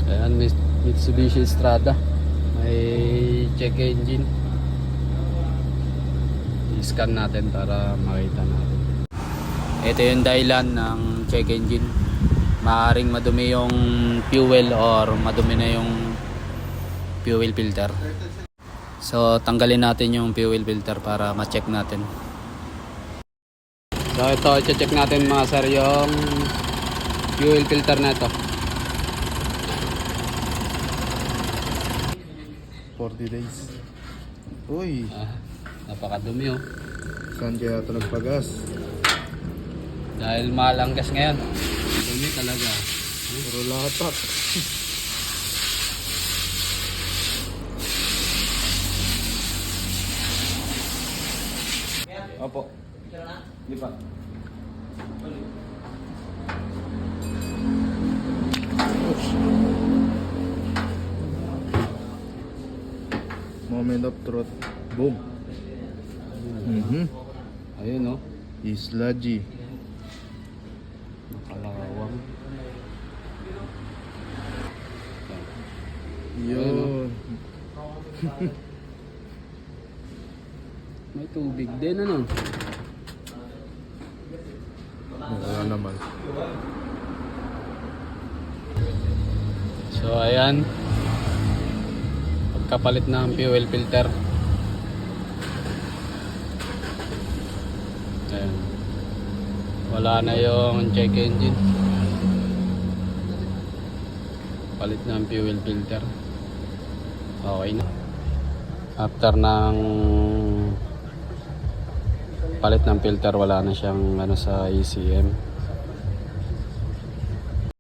Ayan, Mitsubishi Strada. May check engine. I-scan natin para makita natin. Ito yung dahilan ng check engine. Maaaring madumi yung fuel or madumi na yung fuel filter. So tanggalin natin yung fuel filter para ma-check natin. So ito, i-check natin mga sir yung fuel filter na ito. 40 days. Uy, Napakadumi oh. saan kaya ito nagpagas? Dahil mahal ang gas ngayon. Dumi talaga. Puro latak. Opo. Lipat. Moment of truth. Boom. Ayun oh. Sludgy. Nakalawang. Yun. May tubig din ano. Wala naman. So ayan, pagkapalit ng fuel filter. Ayan. Wala na yung check engine. Palit ng fuel filter. Okay na. After ng palit ng filter, wala na siyang ano sa ECM.